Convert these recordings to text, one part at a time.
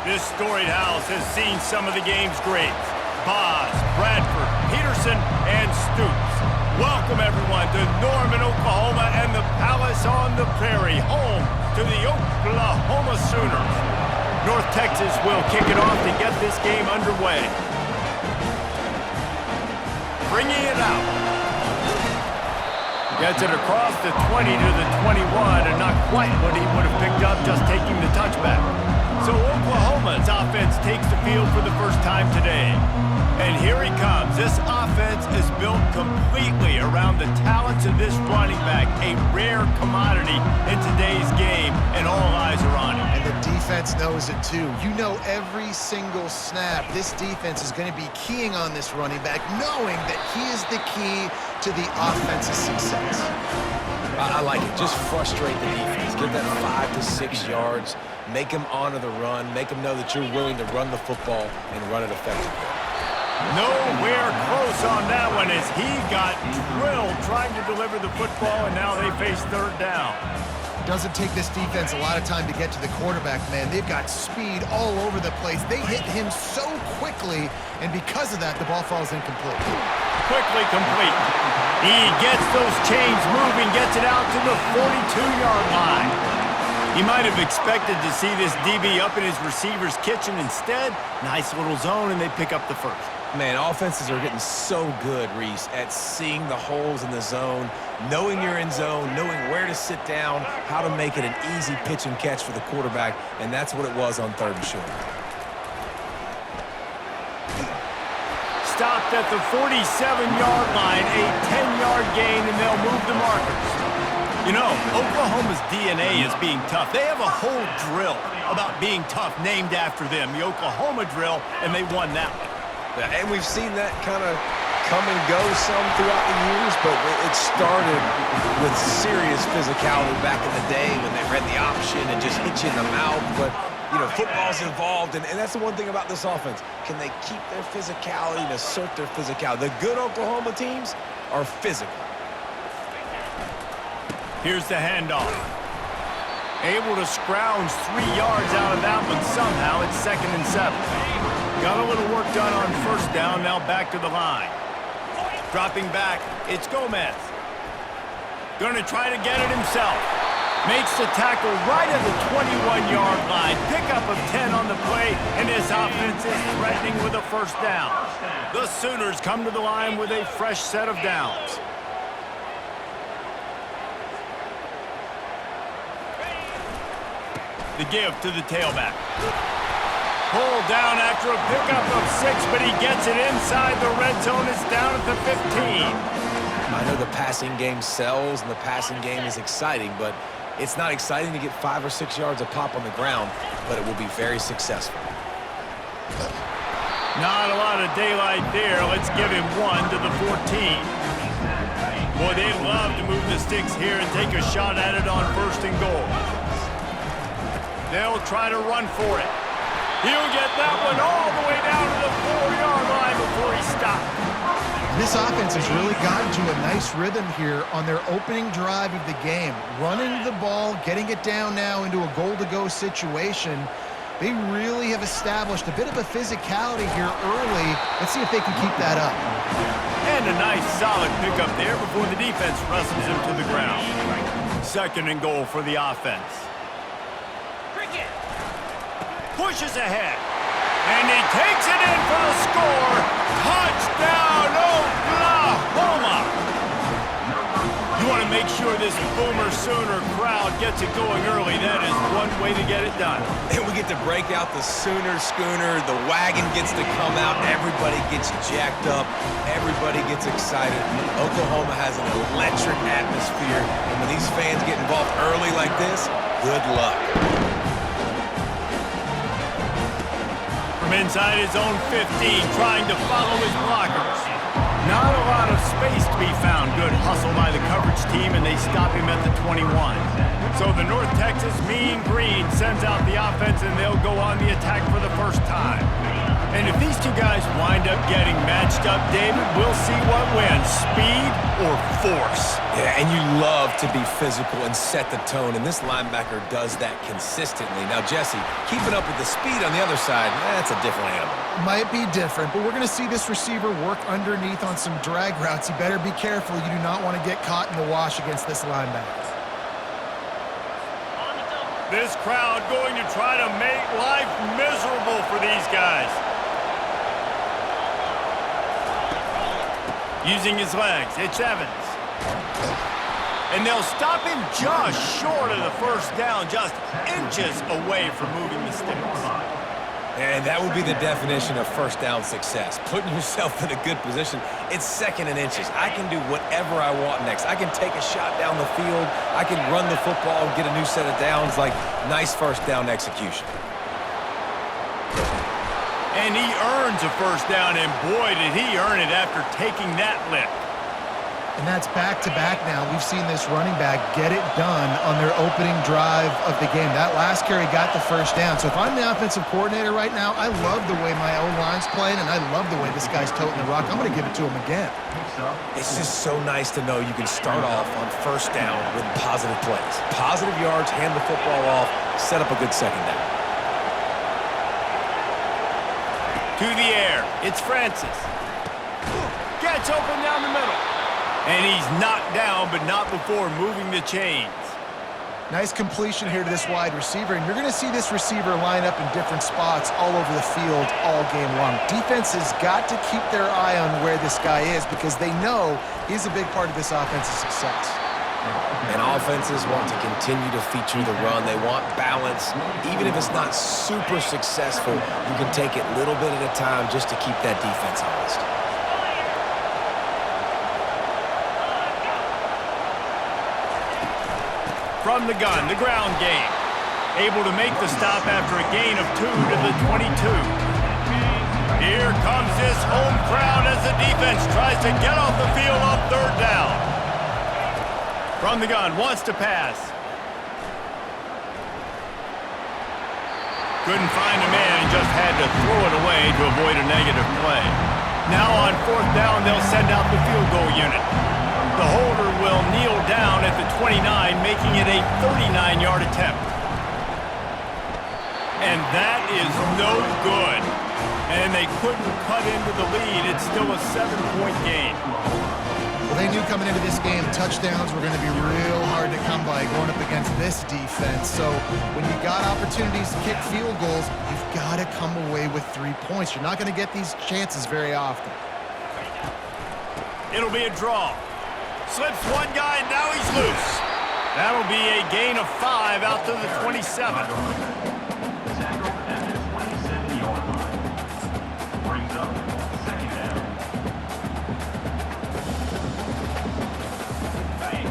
This storied house has seen some of the game's greats. Boz, Bradford, Peterson, and Stoops. Welcome, everyone, to Norman, Oklahoma, and the Palace on the Prairie, home to the Oklahoma Sooners. North Texas will kick it off to get this game underway. Bringing it out. Gets it across the 20 to the 21, and not quite what he would have picked up just taking the touchback. So Oklahoma's offense takes the field for the first time today. And here he comes. This offense is built completely around the talents of this running back, a rare commodity in today's game, and all eyes are on him. And the defense knows it too. You know every single snap, this defense is going to be keying on this running back, knowing that he is the key to the offense's success. I like it. Just frustrate the defense. Give them 5 to 6 yards. Make them honor the run. Make them know that you're willing to run the football and run it effectively. Nowhere close on that one as he got drilled trying to deliver the football, and now they face third down. Doesn't take this defense a lot of time to get to the quarterback, man. They've got speed all over the place. They hit him so quickly, and because of that, the ball falls incomplete. Quickly complete. He gets those chains moving, gets it out to the 42-yard line. He might have expected to see this DB up in his receiver's kitchen. Instead, nice little zone, and they pick up the first. Man, offenses are getting so good, Reese, at seeing the holes in the zone, knowing you're in zone, knowing where to sit down, how to make it an easy pitch and catch for the quarterback, and that's what it was on 3rd and short. Stopped at the 47-yard line, a 10-yard gain, and they'll move the markers. You know, Oklahoma's DNA is being tough. They have a whole drill about being tough named after them, the Oklahoma drill, and they won that one. And we've seen that kind of come and go some throughout the years, but it started with serious physicality back in the day when they read the option and just hit you in the mouth. But, you know, football's involved, and that's the one thing about this offense. Can they keep their physicality and assert their physicality? The good Oklahoma teams are physical. Here's the handoff. Able to scrounge 3 yards out of that one somehow. It's 2nd and 7. Got a little work done on 1st down, now back to the line. Dropping back, it's Gomez. Gonna try to get it himself. Makes the tackle right at the 21-yard line. Pickup of 10 on the play, and this offense is threatening with a 1st down. The Sooners come to the line with a fresh set of downs. The give to the tailback. Pulled down after a pickup of 6, but he gets it inside the red zone. It's down at the 15. I know the passing game sells and the passing game is exciting, but it's not exciting to get 5 or 6 yards a pop on the ground, but it will be very successful. Not a lot of daylight there. Let's give him 1 to the 14. Boy, they love to move the sticks here and take a shot at it on 1st and goal. They'll try to run for it. He'll get that one all the way down to the 4-yard line before he stopped. This offense has really gotten to a nice rhythm here on their opening drive of the game. Running the ball, getting it down now into a goal-to-go situation. They really have established a bit of a physicality here early. Let's see if they can keep that up. And a nice solid pickup there before the defense wrestles him to the ground. 2nd and goal for the offense. Pushes ahead, and he takes it in for the score. Touchdown, Oklahoma! You want to make sure this Boomer Sooner crowd gets it going early. That is one way to get it done. And we get to break out the Sooner schooner. The wagon gets to come out. Everybody gets jacked up. Everybody gets excited. Oklahoma has an electric atmosphere, and when these fans get involved early like this, good luck. From inside his own 15, trying to follow his blockers. Not a lot of space to be found. Good hustle by the coverage team, and they stop him at the 21. So the North Texas Mean Green sends out the offense, and they'll go on the attack for the 1st time. And if these two guys wind up getting matched up, David, we'll see what wins, speed or force. Yeah, and you love to be physical and set the tone, and this linebacker does that consistently. Now, Jesse, keeping up with the speed on the other side, that's a different animal. Might be different, but we're going to see this receiver work underneath on some drag routes. You better be careful. You do not want to get caught in the wash against this linebacker. This crowd going to try to make life miserable for these guys. Using his legs, it's Evans. And they'll stop him just short of the first down, just inches away from moving the sticks. And that would be the definition of first down success. Putting yourself in a good position. It's second and inches. I can do whatever I want next. I can take a shot down the field. I can run the football and get a new set of downs. Like, nice first down execution. And he earns a first down, and boy, did he earn it after taking that lift. And that's back-to-back now. We've seen this running back get it done on their opening drive of the game. That last carry got the first down. So if I'm the offensive coordinator right now, I love the way my O-line's playing, and I love the way this guy's toting the rock. I'm going to give it to him again. It's just so nice to know you can start off on first down with positive plays. Positive yards, hand the football off, set up a good second down. To the air, it's Francis. Gets open down the middle. And he's knocked down, but not before moving the chains. Nice completion here to this wide receiver, and you're going to see this receiver line up in different spots all over the field all game long. Defense has got to keep their eye on where this guy is because they know he's a big part of this offense's success. And offenses want to continue to feature the run. They want balance. Even if it's not super successful, you can take it little bit at a time just to keep that defense honest. From the gun, the ground game. Able to make the stop after a gain of 2 to the 22. Here comes this home crowd as the defense tries to get off the field on third down. From the gun, wants to pass. Couldn't find a man and just had to throw it away to avoid a negative play. Now on fourth down, they'll send out the field goal unit. The holder will kneel down at the 29, making it a 39-yard attempt. And that is no good. And they couldn't cut into the lead. It's still a 7-point game. Well, they knew coming into this game touchdowns were going to be real hard to come by going up against this defense. So when you got opportunities to kick field goals, you've got to come away with 3 points. You're not going to get these chances very often. It'll be a draw. Slips one guy, and now he's loose. That'll be a gain of 5 out to the 27.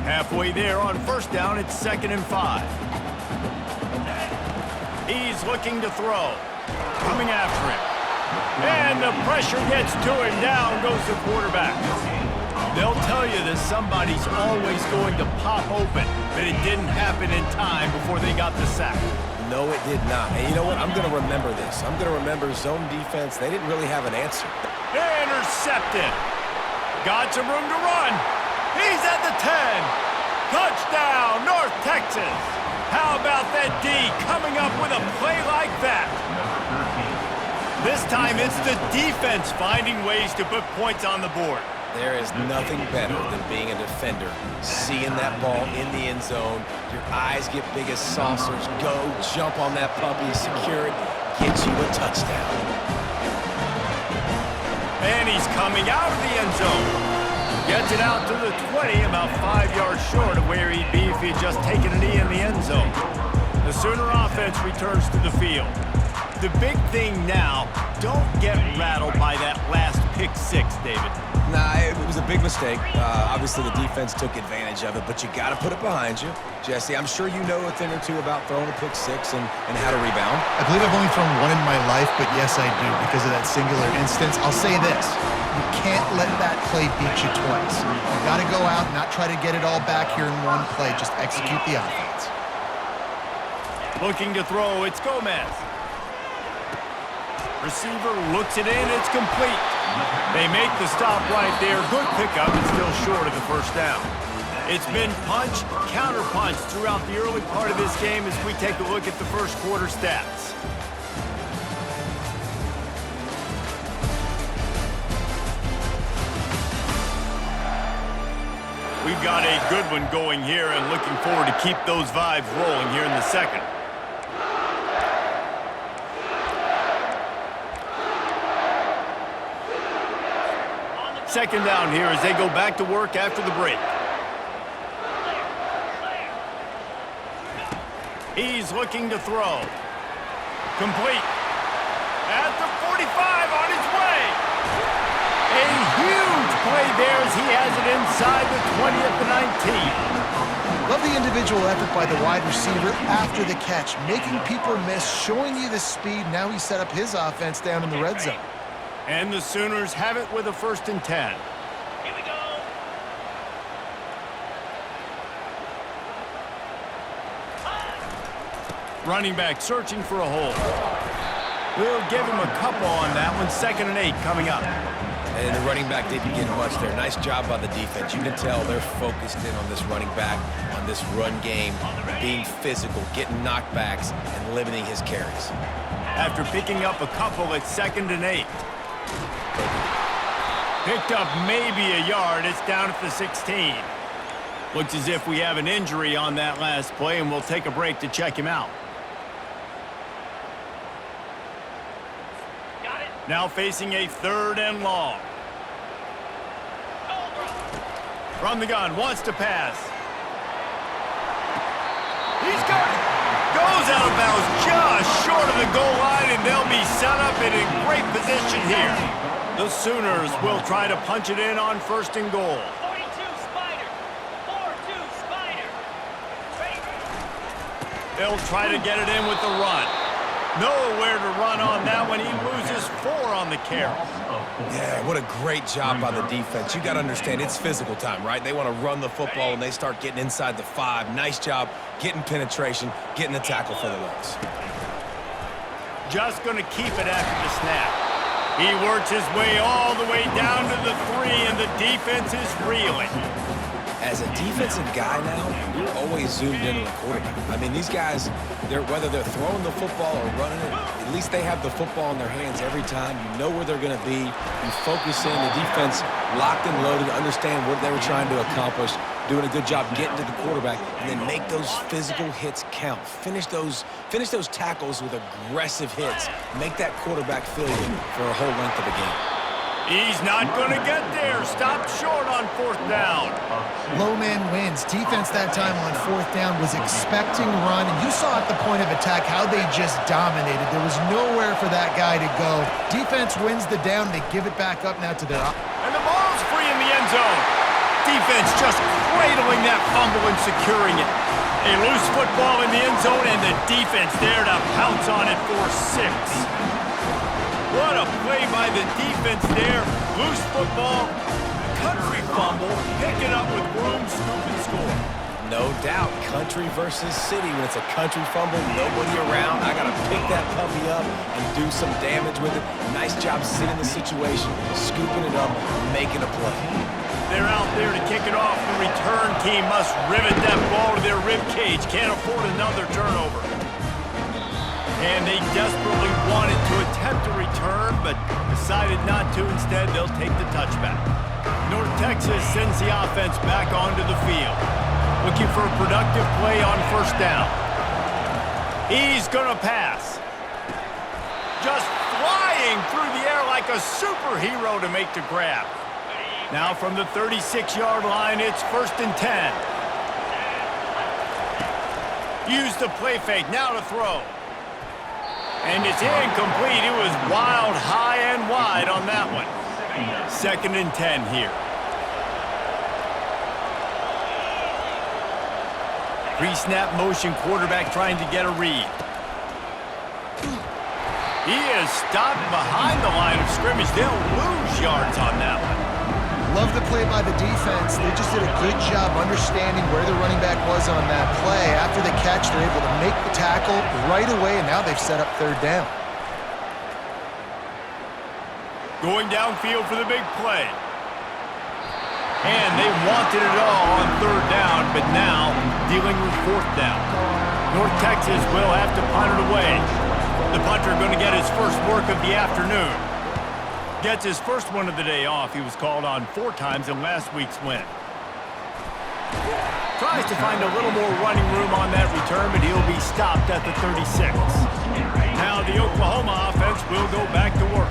Halfway there on first down, it's 2nd and 5. He's looking to throw. Coming after him. And the pressure gets to him. Down goes the quarterback. They'll tell you that somebody's always going to pop open, but it didn't happen in time before they got the sack. No, it did not. And you know what? I'm going to remember this. I'm going to remember zone defense. They didn't really have an answer. Intercepted. Got some room to run. He's at the 10. Touchdown, North Texas. How about that D coming up with a play like that? This time it's the defense finding ways to put points on the board. There is nothing better than being a defender, seeing that ball in the end zone. Your eyes get big as saucers. Go, jump on that puppy, secure it, get you a touchdown. And he's coming out of the end zone. Gets it out to the 20, about 5 yards short of where he'd be if he'd just taken a knee in the end zone. The Sooner offense returns to the field. The big thing now, don't get rattled by that last pick 6, David. Nah, it was a big mistake. Obviously, the defense took advantage of it, but you got to put it behind you. Jesse, I'm sure you know a thing or two about throwing a pick 6 and how to rebound. I believe I've only thrown one in my life, but yes, I do because of that singular instance. I'll say this. You can't let that play beat you twice. You got to go out and not try to get it all back here in one play. Just execute the offense. Looking to throw, it's Gomez. Receiver looks it in. It's complete. They make the stop right there. Good pickup. It's still short of the first down. It's been punch, counter-punch throughout the early part of this game as we take a look at the first quarter stats. We've got a good one going here and looking forward to keep those vibes rolling here in the second. Second down here as they go back to work after the break. He's looking to throw. Complete. At the 45 on his way. A huge play there as he has it inside the 20 at the 19. Love the individual effort by the wide receiver after the catch, making people miss, showing you the speed. Now he set up his offense down in the red zone. And the Sooners have it with a 1st and 10. Here we go. Running back searching for a hole. We'll give him a couple on that one. 2nd and 8 coming up. And the running back didn't get much there. Nice job by the defense. You can tell they're focused in on this running back, on this run game, being physical, getting knockbacks, and limiting his carries. After picking up a couple at 2nd and 8. Picked up maybe a yard. It's down at the 16. Looks as if we have an injury on that last play, and we'll take a break to check him out. Got it. Now facing a 3rd and long. From the gun, wants to pass. He's got it. Goes out of bounds just short of the goal line, and they'll be set up in a great position here. The Sooners will try to punch it in on 1st and goal. 42 Spider. 4-2 Spider. They'll try to get it in with the run. Nowhere to run on that one. He loses 4 on the carry. Yeah, what a great job by the defense. You got to understand, it's physical time, right? They want to run the football, and they start getting inside the 5. Nice job getting penetration, getting the tackle for the loss. Just going to keep it after the snap. He works his way all the way down to the 3, and the defense is reeling. As a defensive guy now, you're always zoomed in on the quarterback. I mean, these guys, whether they're throwing the football or running it, at least they have the football in their hands every time. You know where they're going to be. You focus in. The defense locked and loaded, understand what they were trying to accomplish, doing a good job getting to the quarterback, and then make those physical hits count. Finish those tackles with aggressive hits. Make that quarterback feel you for a whole length of the game. He's not going to get there. Stopped short on 4th down. Low man wins. Defense that time on 4th down was expecting run, and you saw at the point of attack how they just dominated. There was nowhere for that guy to go. Defense wins the down. They give it back up now to their... And the ball's free in the end zone. Defense just cradling that fumble and securing it. A loose football in the end zone, and the defense there to pounce on it for 6. What a play by the defense there. Loose football, country fumble, pick it up with room, scoop and score. No doubt, country versus city. When it's a country fumble, nobody around. I got to pick that puppy up and do some damage with it. Nice job sitting the situation, scooping it up, making a play. They're out there to kick it off. The return team must rivet that ball to their rib cage. Can't afford another turnover. And they desperately wanted to attempt a return, but decided not to. Instead, they'll take the touchback. North Texas sends the offense back onto the field. Looking for a productive play on 1st down. He's going to pass. Just flying through the air like a superhero to make the grab. Now from the 36-yard line, it's 1st and 10. Use the play fake, now to throw. And it's incomplete. It was wild, high, and wide on that one. 2nd and 10 here. Pre-snap motion quarterback trying to get a read. He is stopped behind the line of scrimmage. They'll lose yards on that one. Love the play by the defense. They just did a good job understanding where the running back was on that play. After the catch, they're able to make the tackle right away, and now they've set up 3rd down. Going downfield for the big play. And they wanted it all on third down, but now dealing with fourth down. North Texas will have to punt it away. The punter going to get his first work of the afternoon. Gets his first one of the day off. He was called on 4 times in last week's win. Tries to find a little more running room on that return, but he'll be stopped at the 36. Now the Oklahoma offense will go back to work.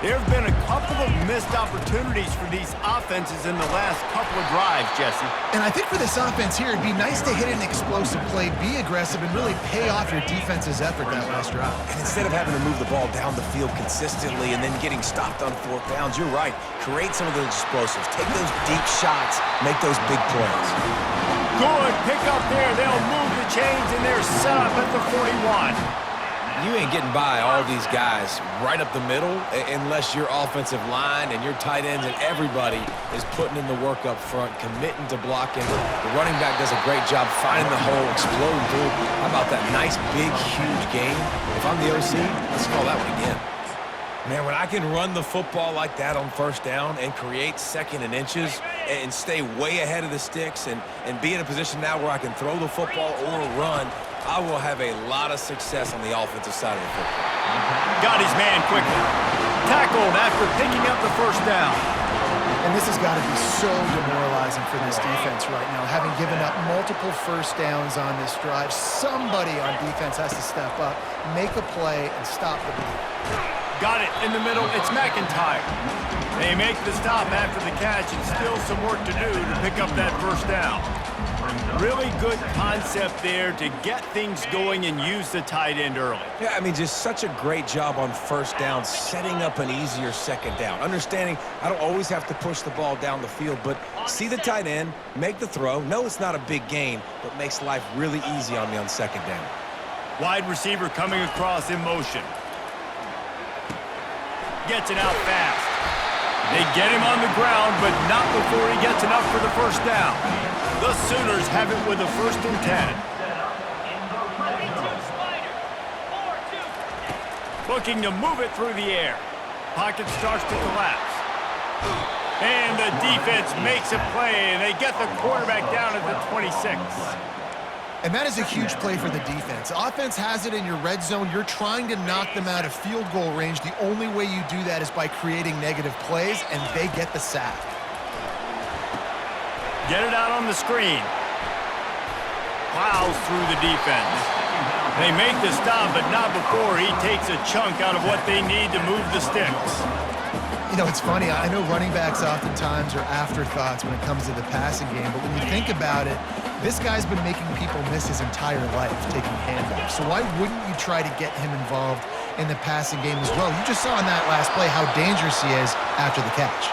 There have been a couple of missed opportunities for these offenses in the last couple of drives, Jesse. And I think for this offense here, it'd be nice to hit an explosive play, be aggressive, and really pay off your defense's effort that last drive. And instead of having to move the ball down the field consistently and then getting stopped on 4th downs, you're right. Create some of those explosives. Take those deep shots. Make those big plays. Good pick up there. They'll move the chains, and they're set up at the 41. You ain't getting by all these guys right up the middle unless your offensive line and your tight ends and everybody is putting in the work up front, committing to blocking. The running back does a great job finding the hole, exploding through. How about that nice, big, huge game? If I'm the OC, let's call that one again. Man, when I can run the football like that on 1st down and create 2nd and inches and stay way ahead of the sticks and be in a position now where I can throw the football or run, I will have a lot of success on the offensive side of the football. Got his man quickly. Tackled after picking up the 1st down. And this has got to be so demoralizing for this defense right now. Having given up multiple 1st downs on this drive, somebody on defense has to step up, make a play, and stop the bleed. Got it in the middle. It's McIntyre. They make the stop after the catch, and still some work to do to pick up that 1st down. Really good concept there to get things going and use the tight end early. Yeah, I mean, just such a great job on 1st down, setting up an easier 2nd down. Understanding I don't always have to push the ball down the field, but see the tight end, make the throw. No, it's not a big gain, but makes life really easy on me on 2nd down. Wide receiver coming across in motion. Gets it out fast. They get him on the ground, but not before he gets enough for the 1st down. The Sooners have it with a 1st and 10. Looking to move it through the air. Pocket starts to collapse. And the defense makes a play, and they get the quarterback down at the 26. And that is a huge play for the defense. Offense has it in your red zone. You're trying to knock them out of field goal range. The only way you do that is by creating negative plays, and they get the sack. Get it out on the screen. Plows through the defense. They make the stop, but not before he takes a chunk out of what they need to move the sticks. You know, it's funny. I know running backs oftentimes are afterthoughts when it comes to the passing game, but when you think about it, this guy's been making people miss his entire life taking handoffs. So why wouldn't you try to get him involved in the passing game as well? You just saw in that last play how dangerous he is after the catch.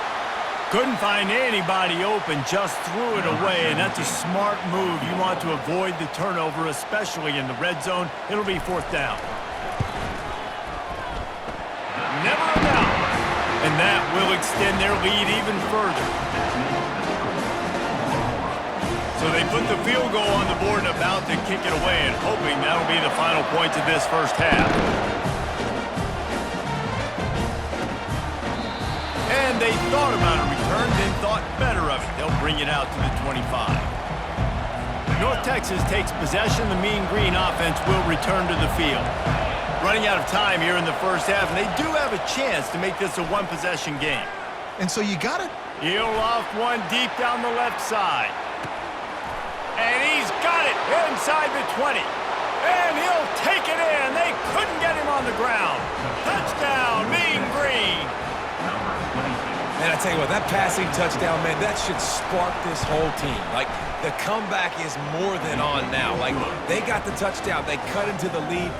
Couldn't find anybody open, just threw it away, and that's a smart move. You want to avoid the turnover, especially in the red zone. It'll be 4th down. Never a doubt. And that will extend their lead even further. So they put the field goal on the board and about to kick it away, and hoping that'll be the final points of this 1st half. And they thought about a return, then thought better of it. They'll bring it out to the 25. North Texas takes possession. The Mean Green offense will return to the field. Running out of time here in the 1st half, and they do have a chance to make this a 1-possession game. And so you got to... He'll off one deep down the left side. And he's got it inside the 20. And he'll take it in. They couldn't get him on the ground. Touchdown, Mean Green. Man, I tell you what, that passing touchdown, man, that should spark this whole team. Like, the comeback is more than on now. Like, they got the touchdown. They cut into the lead.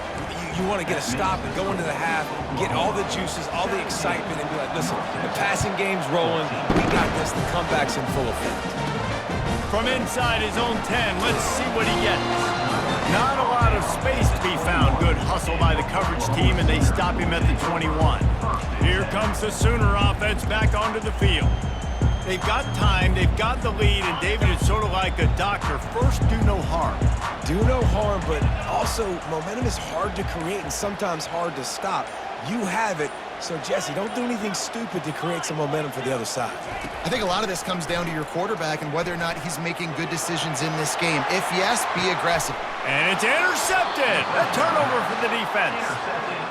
You want to get a stop and go into the half, get all the juices, all the excitement, and be like, listen, the passing game's rolling. We got this. The comeback's in full effect. From inside his own 10, let's see what he gets. Not a lot of space to be found. Good hustle by the coverage team, and they stop him at the 21. Here comes the Sooner offense back onto the field. They've got time, they've got the lead, and David is sort of like a doctor. First, do no harm. Do no harm, but also momentum is hard to create and sometimes hard to stop. You have it, So, Jesse, don't do anything stupid to create some momentum for the other side. I think a lot of this comes down to your quarterback and whether or not he's making good decisions in this game. If yes, be aggressive. And it's intercepted. A turnover for the defense.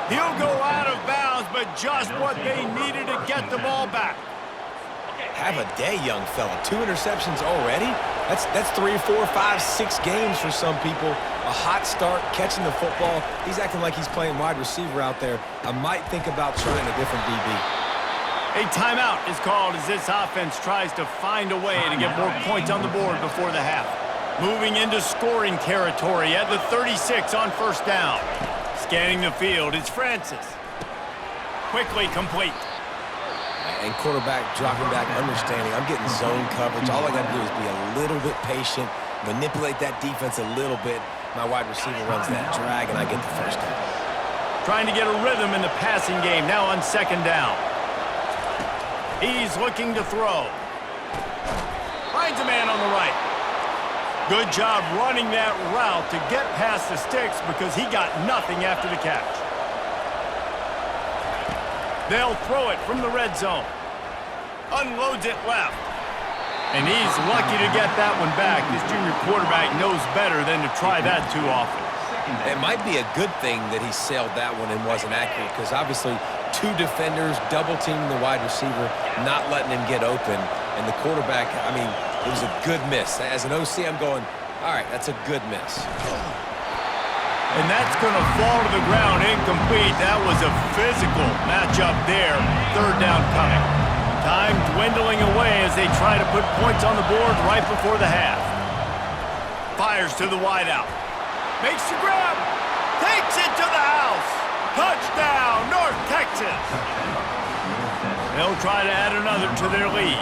He'll go out of bounds, but just what they needed to get the ball back. Have a day, young fella. 2 interceptions already? That's 3, 4, 5, 6 games for some people. A hot start, catching the football. He's acting like he's playing wide receiver out there. I might think about trying a different DB. A timeout is called as this offense tries to find a way to get more points on the board before the half. Moving into scoring territory at the 36 on first down. Scanning the field, it's Francis. Quickly complete. And quarterback dropping back, understanding I'm getting zone coverage. All I got to do is be a little bit patient, manipulate that defense a little bit. My wide receiver runs that drag, and I get the first down. Trying to get a rhythm in the passing game, now on second down. He's looking to throw. Finds a man on the right. Good job running that route to get past the sticks because he got nothing after the catch. They'll throw it from the red zone. Unloads it left. And he's lucky to get that one back. This junior quarterback knows better than to try that too often. It might be a good thing that he sailed that one and wasn't accurate because obviously 2 defenders double-teaming the wide receiver, not letting him get open. And the quarterback, I mean, it was a good miss. As an OC, I'm going, all right, that's a good miss. And that's going to fall to the ground incomplete. That was a physical matchup there. Third down coming. Time dwindling away as they try to put points on the board right before the half. Fires to the wideout. Makes the grab. Takes it to the house. Touchdown, North Texas. They'll try to add another to their lead.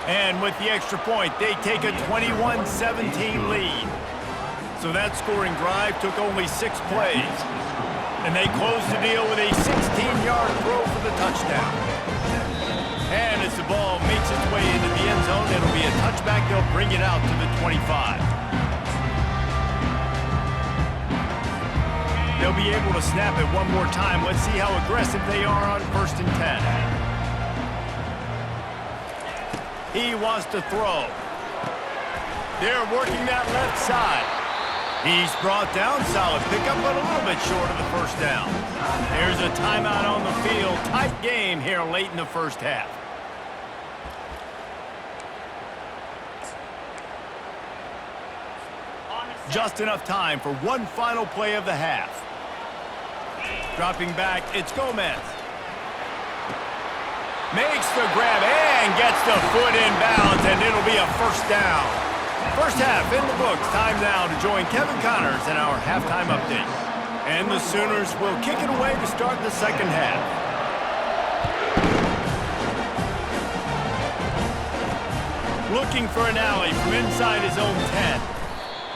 And with the extra point, they take a 21-17 lead. So that scoring drive took only 6 plays. And they close the deal with a 16-yard throw for the touchdown. And as the ball makes its way into the end zone, it'll be a touchback. They'll bring it out to the 25. They'll be able to snap it one more time. Let's see how aggressive they are on 1st and 10. He wants to throw. They're working that left side. He's brought down, solid pickup, but a little bit short of the first down. There's a timeout on the field. Tight game here late in the first half. Just enough time for one final play of the half. Dropping back, it's Gomez. Makes the grab and gets the foot in bounds, and it'll be a first down. First half in the books. Time now to join Kevin Connors in our halftime update. And the Sooners will kick it away to start the second half. Looking for an alley from inside his own 10.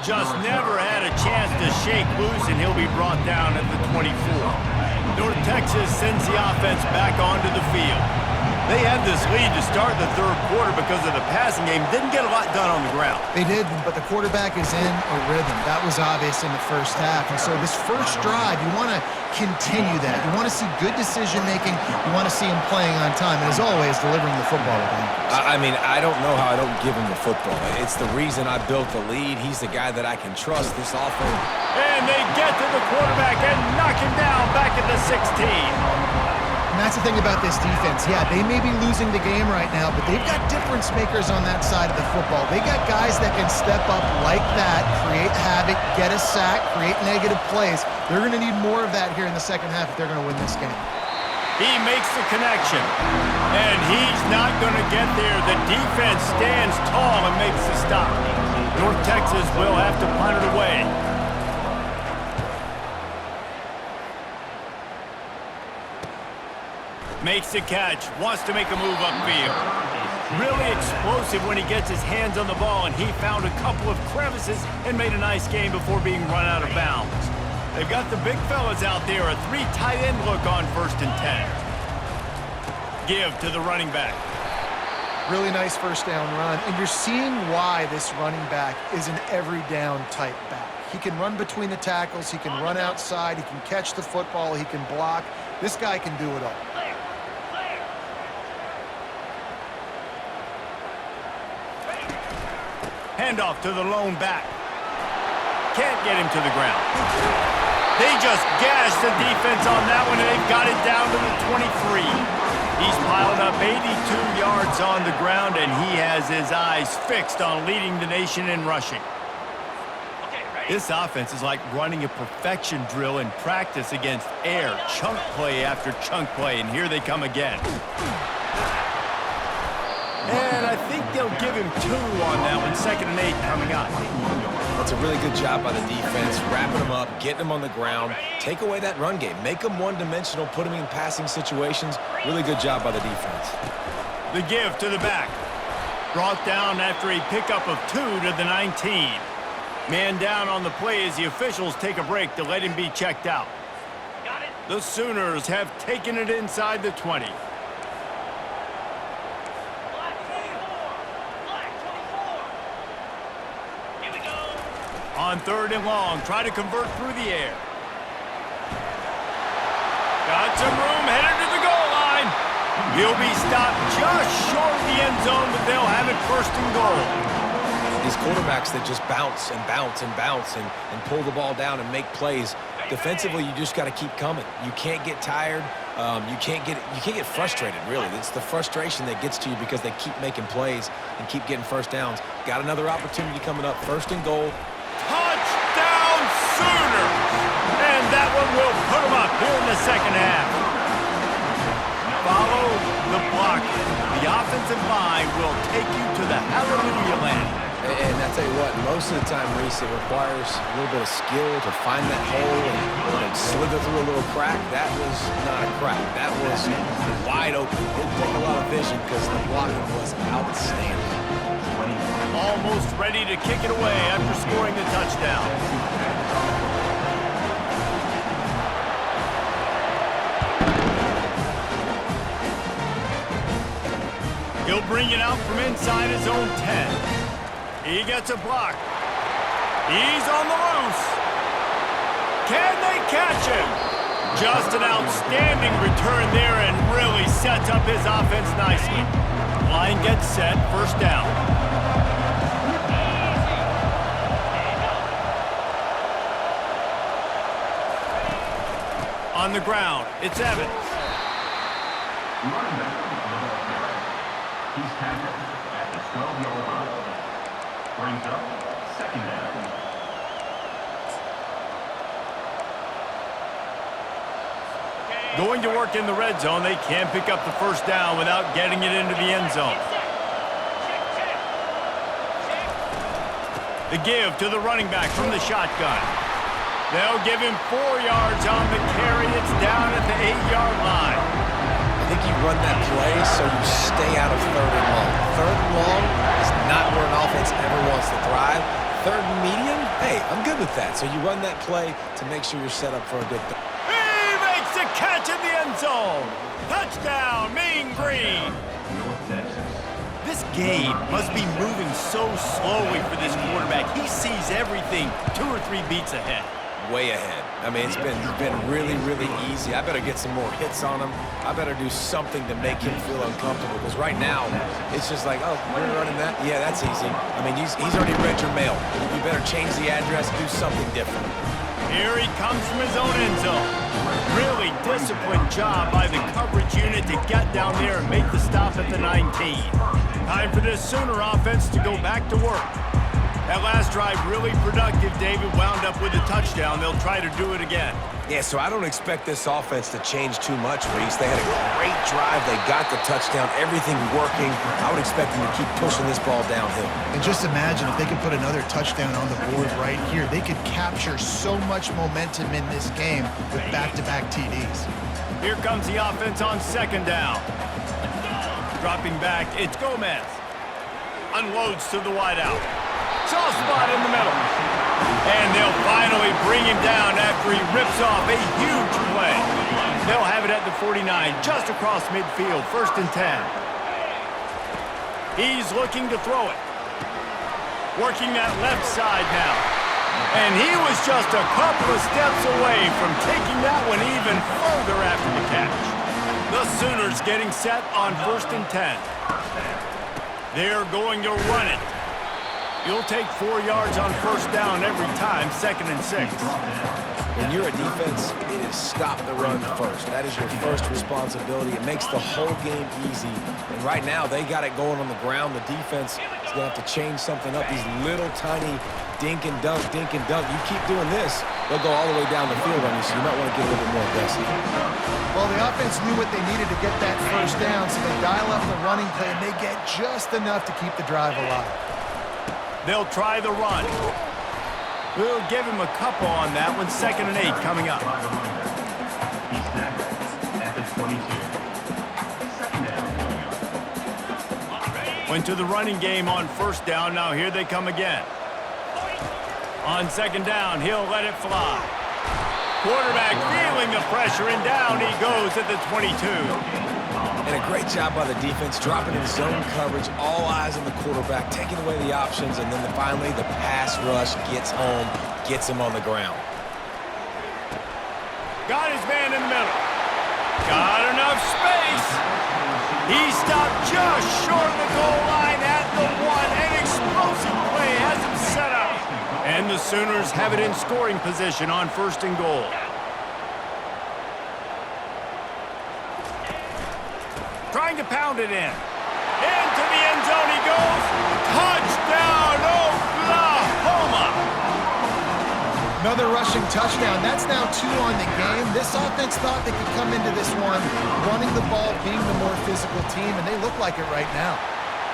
Just never had a chance to shake loose, and he'll be brought down at the 24. North Texas sends the offense back onto the field. They had this lead to start the third quarter because of the passing game. Didn't get a lot done on the ground. They did, but the quarterback is in a rhythm. That was obvious in the first half. And so this first drive, you want to continue that. You want to see good decision-making. You want to see him playing on time. And as always, delivering the football with anchors. I mean, I don't know how I don't give him the football. It's the reason I built the lead. He's the guy that I can trust this offense. And they get to the quarterback and knock him down back at the 16. And that's the thing about this defense. Yeah, they may be losing the game right now, but they've got difference makers on that side of the football. They got guys that can step up like that, create havoc, get a sack, create negative plays. They're going to need more of that here in the second half if they're going to win this game. He makes the connection, and he's not going to get there. The defense stands tall and makes the stop. North Texas will have to punt it away. Makes the catch, wants to make a move upfield. Really explosive when he gets his hands on the ball, and he found a couple of crevices and made a nice game before being run out of bounds. They've got the big fellas out there, a 3 tight end look on 1st and 10. Give to the running back. Really nice first down run, and you're seeing why this running back is an every down type back. He can run between the tackles. He can run outside. He can catch the football. He can block. This guy can do it all. Clear. Clear. Handoff to the lone back. Can't get him to the ground. They just gashed the defense on that one, and they've got it down to the 23. He's piled up 82 yards on the ground, and he has his eyes fixed on leading the nation in rushing. Okay, ready? This offense is like running a perfection drill in practice against air, chunk play after chunk play, and here they come again. And I think they'll give him 2 on that one, 2nd and 8 coming up. That's a really good job by the defense, wrapping them up, getting them on the ground, take away that run game, make them one-dimensional, put them in passing situations. Really good job by the defense. The give to the back. Brought down after a pickup of 2 to the 19. Man down on the play as the officials take a break to let him be checked out. Got it. The Sooners have taken it inside the 20. Black 24. Black 24. Here we go. On 3rd and long, try to convert through the air. Got some room, headed to the goal line. He'll be stopped just short of the end zone, but they'll have it 1st and goal. These quarterbacks that just bounce and bounce and bounce and pull the ball down and make plays. Defensively, you just got to keep coming. You can't get tired. You can't get frustrated, really. It's the frustration that gets to you because they keep making plays and keep getting first downs. Got another opportunity coming up. 1st and goal. Touchdown Sooners! And that one will put them up here in the 2nd half. Follow the block. The offensive line will take you to the hallelujah land. And I tell you what, most of the time, Reese, it requires a little bit of skill to find that hole and slither through a little crack. That was not a crack. That was wide open. It didn't take a lot of vision because the blocking was outstanding. Almost ready to kick it away after scoring the touchdown. He'll bring it out from inside his own 10. He gets a block. He's on the loose. Can they catch him? Just an outstanding return there and really sets up his offense nicely. Line gets set, 1st down. On the ground, it's Evans. He's tackled at the 12-yard line. Brings up 2nd down. Going to work in the red zone, they can't pick up the 1st down without getting it into the end zone. The give to the running back from the shotgun. They'll give him 4 yards on the carry. It's down at the 8-yard line. I think you run that play so you stay out of 3rd and long. 3rd and long is not where an offense ever wants to thrive. 3rd and medium, hey, I'm good with that. So you run that play to make sure you're set up for a good thing. He makes the catch in the end zone. Touchdown, Mean Green. This game must be moving so slowly for this quarterback. He sees everything 2 or 3 beats ahead. Way ahead. I mean, it's been really, really easy. I better get some more hits on him. I better do something to make him feel uncomfortable because right now, it's just like, oh, you're running that? Yeah, that's easy. I mean, he's already read your mail. You better change the address, do something different. Here he comes from his own end zone. Really disciplined job by the coverage unit to get down there and make the stop at the 19. Time for this Sooner offense to go back to work. That last drive really productive, David. Wound up with a touchdown. They'll try to do it again. Yeah, so I don't expect this offense to change too much, Reese. They had a great drive. They got the touchdown. Everything working. I would expect them to keep pushing this ball downhill. And just imagine if they could put another touchdown on the board right here. They could capture so much momentum in this game with back-to-back TDs. Here comes the offense on 2nd down. Dropping back, it's Gomez. Unloads to the wideout. Soft spot in the middle. And they'll finally bring him down after he rips off a huge play. They'll have it at the 49, just across midfield, 1st and 10. He's looking to throw it. Working that left side now. And he was just a couple of steps away from taking that one even further after the catch. The Sooners getting set on 1st and 10. They're going to run it. You'll take 4 yards on 1st down every time, 2nd and 6. When you're a defense, it is stop the run first. That is your first responsibility. It makes the whole game easy. And right now, they got it going on the ground. The defense is going to have to change something up. These little tiny dink and dunk, dink and dunk. You keep doing this, they'll go all the way down the field on you, so you might want to get a little bit more aggressive. Well, the offense knew what they needed to get that 1st down, so they dial up the running play, and they get just enough to keep the drive alive. They'll try the run. We'll give him a couple on that one. 2nd and 8 coming up. He's snapped at the 22. 2nd down. Went to the running game on 1st down. Now here they come again. On 2nd down, he'll let it fly. Quarterback feeling the pressure, and down he goes at the 22. And a great job by the defense, dropping in zone coverage, all eyes on the quarterback, taking away the options, and then finally the pass rush gets home, gets him on the ground. Got his man in the middle. Got enough space. He stopped just short of the goal line at the 1. An explosive play has him set up. And the Sooners have it in scoring position on 1st and goal. Trying to pound it in. Into the end zone he goes. Touchdown, Oklahoma! Another rushing touchdown. That's now 2 on the game. This offense thought they could come into this one running the ball, being the more physical team, and they look like it right now.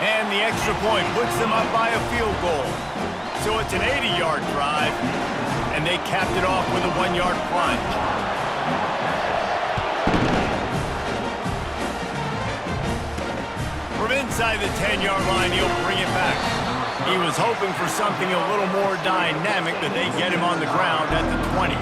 And the extra point puts them up by a field goal. So it's an 80-yard drive, and they capped it off with a 1-yard plunge. From inside the 10-yard line, he'll bring it back. He was hoping for something a little more dynamic, but they get him on the ground at the 20.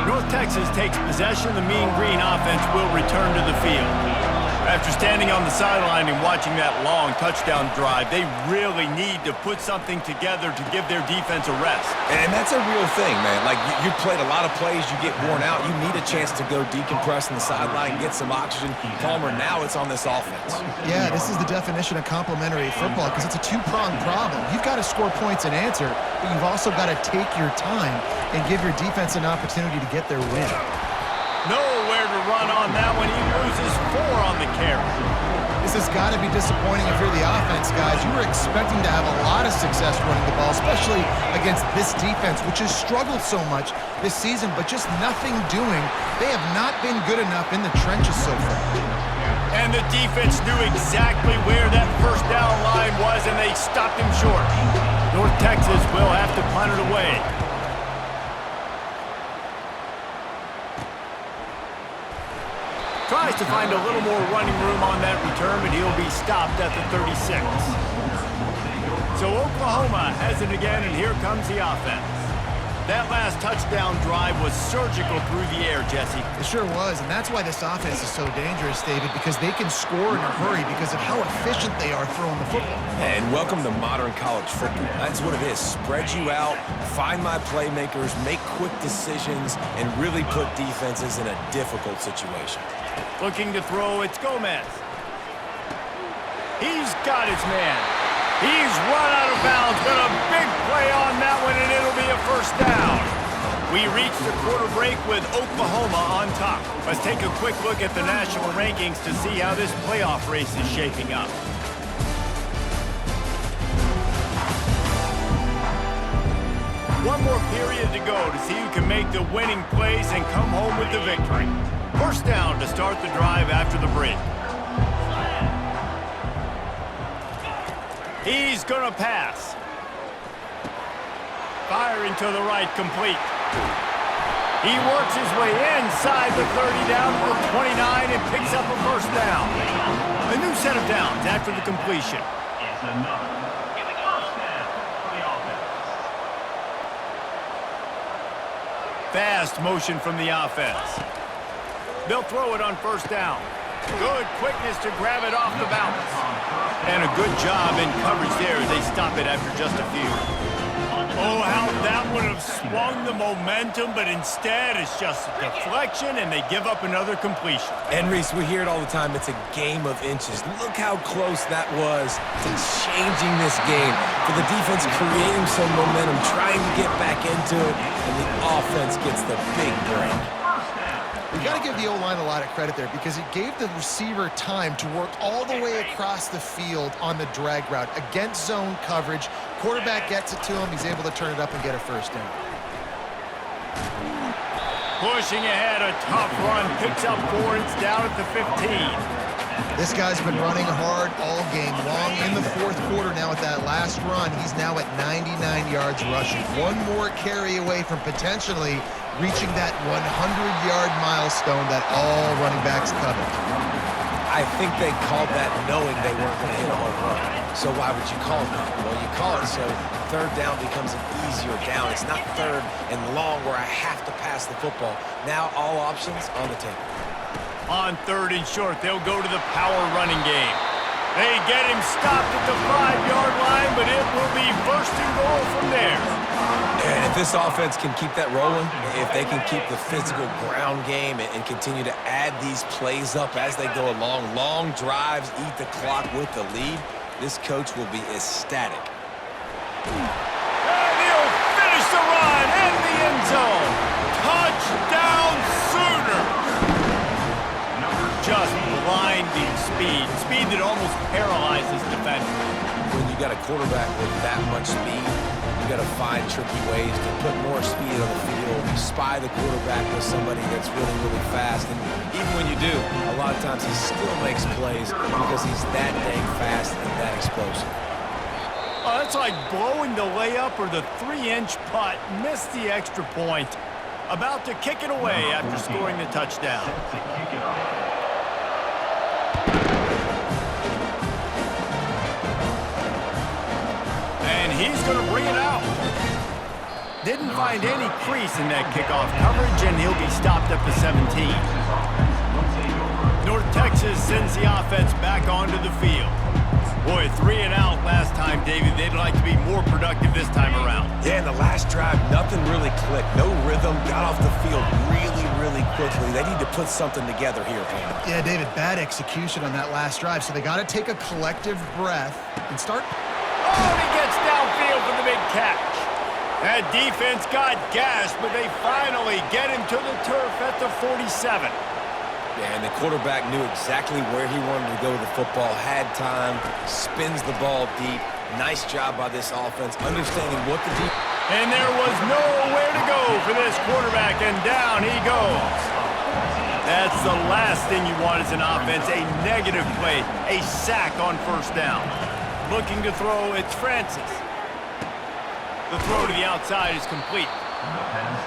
North Texas takes possession. The Mean Green offense will return to the field. After standing on the sideline and watching that long touchdown drive, they really need to put something together to give their defense a rest. And that's a real thing, man. Like, you played a lot of plays, you get worn out, you need a chance to go decompress on the sideline, get some oxygen. Palmer, now it's on this offense. Yeah, this is the definition of complementary football because it's a 2-pronged problem. You've got to score points and answer, but you've also got to take your time and give your defense an opportunity to get their win. Nowhere to run on that one. He loses 4 on the carry. This has got to be disappointing if you're the offense, guys. You were expecting to have a lot of success running the ball, especially against this defense, which has struggled so much this season, but just nothing doing. They have not been good enough in the trenches so far. And the defense knew exactly where that 1st down line was, and they stopped him short. North Texas will have to punt it away. Tries to find a little more running room on that return, but he'll be stopped at the 36. So Oklahoma has it again, and here comes the offense. That last touchdown drive was surgical through the air, Jesse. It sure was, and that's why this offense is so dangerous, David, because they can score in a hurry because of how efficient they are throwing the football. And welcome to modern college football. That's what it is. Spread you out, find my playmakers, make quick decisions, and really put defenses in a difficult situation. Looking to throw, it's Gomez. He's got his man. He's run out of bounds, but a big play on that one, and it'll be a 1st down. We reached the quarter break with Oklahoma on top. Let's take a quick look at the national rankings to see how this playoff race is shaping up. One more period to go to see who can make the winning plays and come home with the victory. 1st down to start the drive after the break. He's going to pass. Firing to the right, complete. He works his way inside the 30 down to the 29 and picks up a 1st down. A new set of downs after the completion. It's another 1st down for the offense. Fast motion from the offense. They'll throw it on 1st down. Good quickness to grab it off the bounce. And a good job in coverage there as they stop it after just a few. Oh, how that would have swung the momentum, but instead it's just a deflection, and they give up another completion. And Reese, we hear it all the time. It's a game of inches. Look how close that was to changing this game. For the defense creating some momentum, trying to get back into it, and the offense gets the big break. We got to give the O-line a lot of credit there because it gave the receiver time to work all the way across the field on the drag route against zone coverage. Quarterback gets it to him. He's able to turn it up and get a first down. Pushing ahead, a tough run, picks up 4, it's down at the 15. This guy's been running hard all game long. In the fourth quarter now with that last run, he's now at 99 yards rushing. One more carry away from potentially reaching that 100-yard milestone that all running backs covet. I think they called that knowing they weren't going to hit a home run. So why would you call that? Well, you call it so third down becomes an easier down. It's not third and long where I have to pass the football. Now all options on the table. On 3rd and short, they'll go to the power running game. They get him stopped at the 5-yard line, but it will be first and goal from there. And if this offense can keep that rolling, if they can keep the physical ground game and continue to add these plays up as they go along, long drives, eat the clock with the lead, this coach will be ecstatic. And he'll finish the run in the end zone. Touchdown Sooners! Just blinding speed that almost paralyzes defenders. When you got a quarterback with that much speed, you got to find tricky ways to put more speed on the field. You spy the quarterback with somebody that's really, really fast. And even when you do, a lot of times he still makes plays because he's that dang fast and that explosive. Oh, that's like blowing the layup or the 3-inch putt. Missed the extra point. About to kick it away after scoring the touchdown. He's going to bring it out. Didn't find any crease in that kickoff coverage, and he'll be stopped at the 17. North Texas sends the offense back onto the field. Boy, 3 and out last time, David. They'd like to be more productive this time around. Yeah, in the last drive, nothing really clicked. No rhythm, got off the field really, really quickly. They need to put something together here, Pam. Yeah, David, bad execution on that last drive, so they got to take a collective breath and start. Oh, he gets downfield for the big catch. That defense got gashed, but they finally get him to the turf at the 47. Yeah, and the quarterback knew exactly where he wanted to go with the football, had time, spins the ball deep. Nice job by this offense, understanding what to do. And there was nowhere to go for this quarterback, and down he goes. That's the last thing you want as an offense, a negative play, a sack on first down. Looking to throw, it's Francis. The throw to the outside is complete.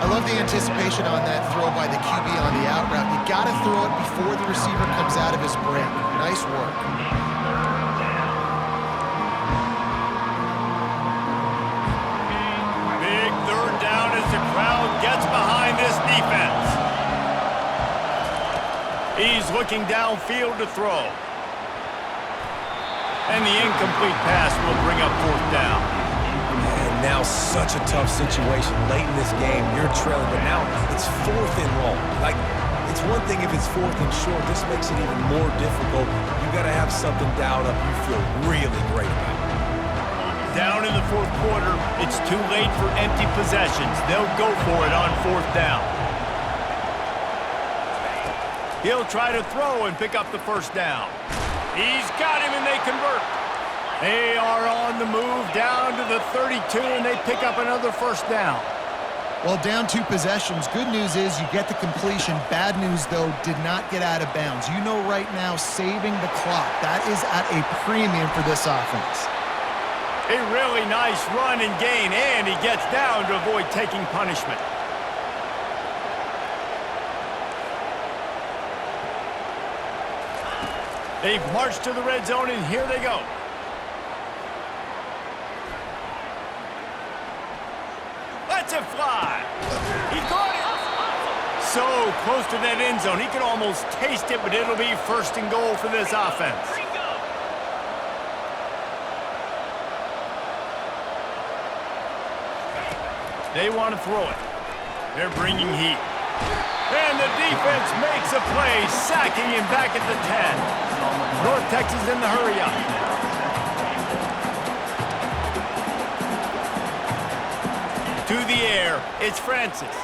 I love the anticipation on that throw by the QB on the out route. You got to throw it before the receiver comes out of his break. Nice work. Big 3rd down as the crowd gets behind this defense. He's looking downfield to throw. And the incomplete pass will bring up 4th down. And now such a tough situation. Late in this game, you're trailing, but now it's 4th and long. Like, it's one thing if it's 4th and short. This makes it even more difficult. You got to have something dialed up you feel really great about. Down in the 4th quarter, it's too late for empty possessions. They'll go for it on 4th down. He'll try to throw and pick up the first down. He's got him, and they convert. They are on the move down to the 32, and they pick up another first down. Well, down 2 possessions. Good news is you get the completion. Bad news, though, did not get out of bounds. You know right now, saving the clock, that is at a premium for this offense. A really nice run and gain, and he gets down to avoid taking punishment. They've marched to the red zone, and here they go. Let's it fly. He caught it. So close to that end zone. He can almost taste it, but it'll be first and goal for this offense. They want to throw it. They're bringing heat. And the defense makes a play, sacking him back at the 10. North Texas in the hurry up. To the air, it's Francis.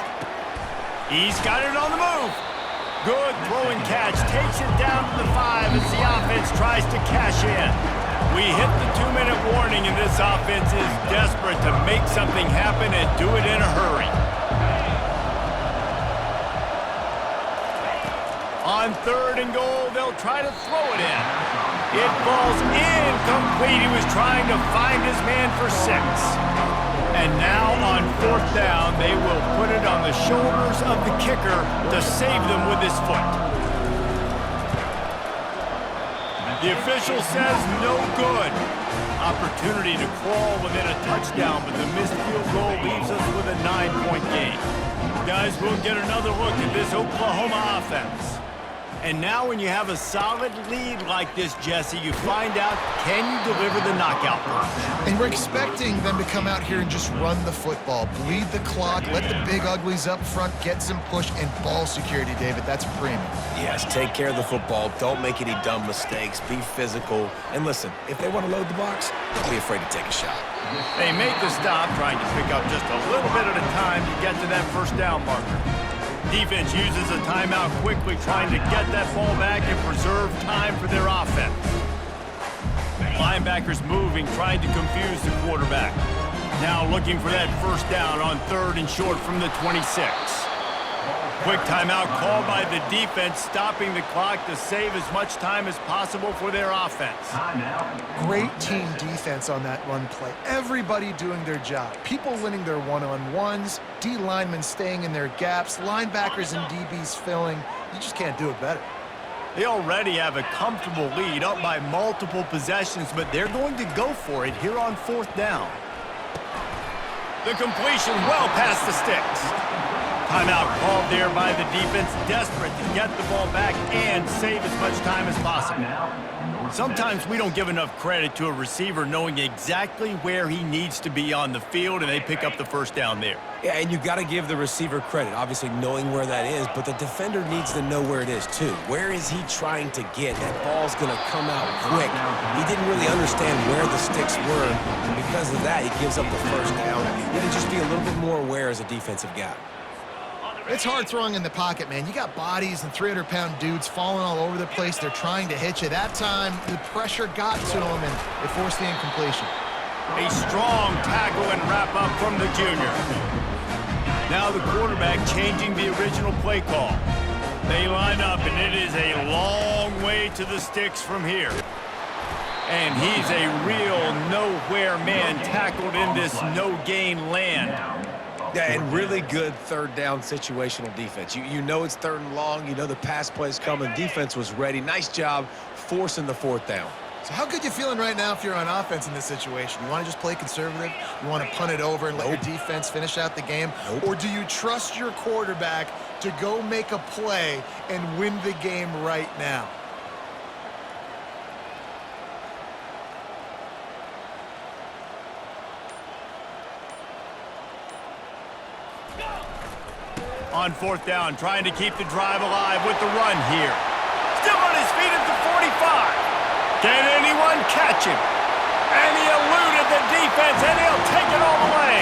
He's got it on the move. Good throwing catch, takes it down to the 5 as the offense tries to cash in. We hit the 2-minute warning, and this offense is desperate to make something happen and do it in a hurry. On 3rd and goal, they'll try to throw it in. It falls incomplete. He was trying to find his man for 6. And now on 4th down, they will put it on the shoulders of the kicker to save them with his foot. The official says no good. Opportunity to crawl within a touchdown, but the missed field goal leaves us with a 9-point game. Guys, we'll get another look at this Oklahoma offense. And now when you have a solid lead like this, Jesse, you find out, can you deliver the knockout punch? And we're expecting them to come out here and just run the football, bleed the clock, let the big uglies up front get some push and ball security, David. That's premium. Yes, take care of the football. Don't make any dumb mistakes. Be physical. And listen, if they want to load the box, don't be afraid to take a shot. They make the stop, trying to pick up just a little bit at a time to get to that 1st down marker. Defense uses a timeout quickly, trying to get that ball back and preserve time for their offense. Linebackers moving, trying to confuse the quarterback. Now looking for that 1st down on 3rd and short from the 26. Quick timeout called by the defense, stopping the clock to save as much time as possible for their offense. Great team defense on that run play. Everybody doing their job. People winning their one-on-ones, D linemen staying in their gaps, linebackers and DBs filling. You just can't do it better. They already have a comfortable lead, up by multiple possessions, but they're going to go for it here on 4th down. The completion well past the sticks. Timeout called there by the defense, desperate to get the ball back and save as much time as possible. Sometimes we don't give enough credit to a receiver knowing exactly where he needs to be on the field, and they pick up the 1st down there. Yeah, and you got to give the receiver credit, obviously knowing where that is, but the defender needs to know where it is too. Where is he trying to get? That ball's going to come out quick. He didn't really understand where the sticks were, and because of that, he gives up the 1st down. You got to just be a little bit more aware as a defensive guy. It's hard throwing in the pocket, man. You got bodies and 300-pound dudes falling all over the place. They're trying to hit you. That time, the pressure got to them, and it forced the incompletion. A strong tackle and wrap-up from the junior. Now the quarterback changing the original play call. They line up, and it is a long way to the sticks from here. And he's a real nowhere man tackled in this no-gain land. Yeah, and really good 3rd down situational defense. You know it's 3rd and long. You know the pass play's coming. Defense was ready. Nice job forcing the 4th down. So how good you feeling right now if you're on offense in this situation? You want to just play conservative? You want to punt it over and let your defense finish out the game? Or do you trust your quarterback to go make a play and win the game right now? On 4th down, trying to keep the drive alive with the run here. Still on his feet at the 45. Can anyone catch him? And he eluded the defense, and he'll take it all the way.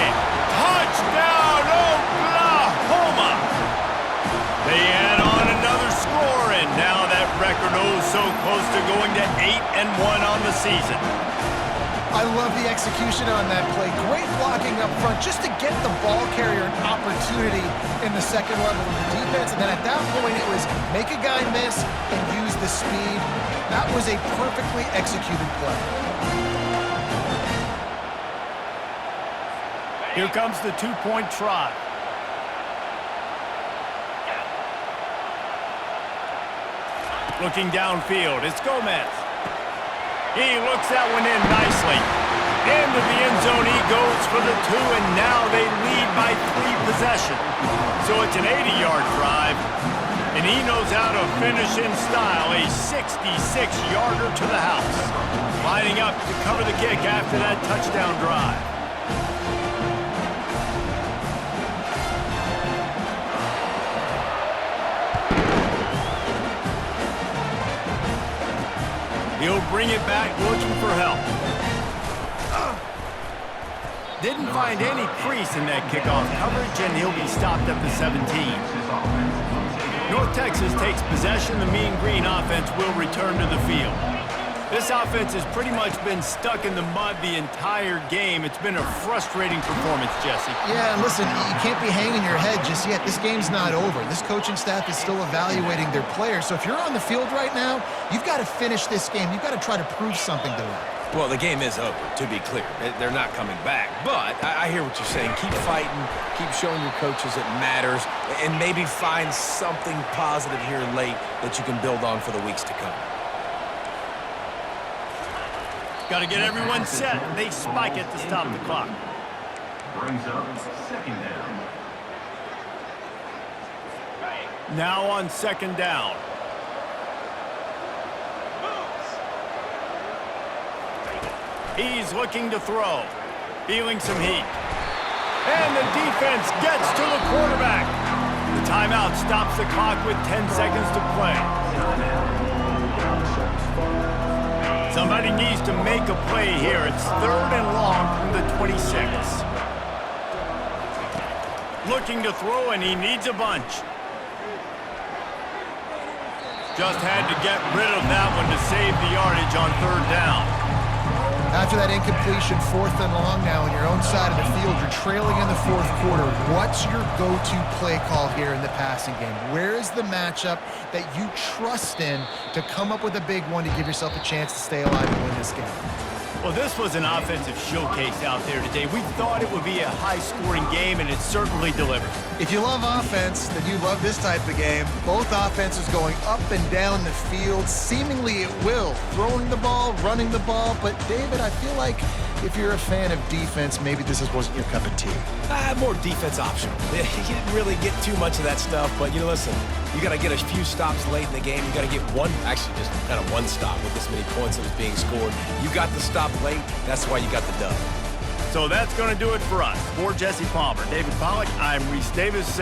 Touchdown, Oklahoma! They add on another score, and now that record so close to going to 8-1 on the season. I love the execution on that play. Great blocking up front just to get the ball carrier an opportunity in the 2nd level of the defense. And then at that point, it was make a guy miss and use the speed. That was a perfectly executed play. Here comes the 2-point try. Looking downfield, it's Gomez. He looks that one in nicely. Into the end zone he goes for the 2, and now they lead by 3 possessions. So it's an 80-yard drive, and he knows how to finish in style, a 66-yarder to the house. Lining up to cover the kick after that touchdown drive. He'll bring it back looking for help. Didn't find any crease in that kickoff coverage, and he'll be stopped at the 17. North Texas takes possession. The Mean Green offense will return to the field. This offense has pretty much been stuck in the mud the entire game. It's been a frustrating performance, Jesse. Yeah, and listen, you can't be hanging your head just yet. This game's not over. This coaching staff is still evaluating their players. So if you're on the field right now, you've got to finish this game. You've got to try to prove something to them. Well, the game is over, to be clear. They're not coming back. But I hear what you're saying. Keep fighting. Keep showing your coaches it matters. And maybe find something positive here late that you can build on for the weeks to come. Got to get everyone set. They spike it to stop the clock. Brings up second down. Now on second down. He's looking to throw. Feeling some heat. And the defense gets to the quarterback. The timeout stops the clock with 10 seconds to play. Somebody needs to make a play here. It's 3rd and long from the 26. Looking to throw, and he needs a bunch. Just had to get rid of that one to save the yardage on 3rd down. After that incompletion, 4th and long now on your own side of the field, you're trailing in the 4th quarter. What's your go-to play call here in the passing game? Where is the matchup that you trust in to come up with a big one to give yourself a chance to stay alive and win this game? Well, this was an offensive showcase out there today. We thought it would be a high-scoring game, and it certainly delivered. If you love offense, then you love this type of game. Both offenses going up and down the field, seemingly at will. Throwing the ball, running the ball. But, David, I feel like if you're a fan of defense, maybe this wasn't your cup of tea. More defense optional. You didn't really get too much of that stuff, but, listen, you got to get a few stops late in the game. You got to get actually just kind of one stop with this many points that was being scored. You got the stop late. That's why you got the dub. So that's going to do it for us. For Jesse Palmer, David Pollack, I'm Reese Davis.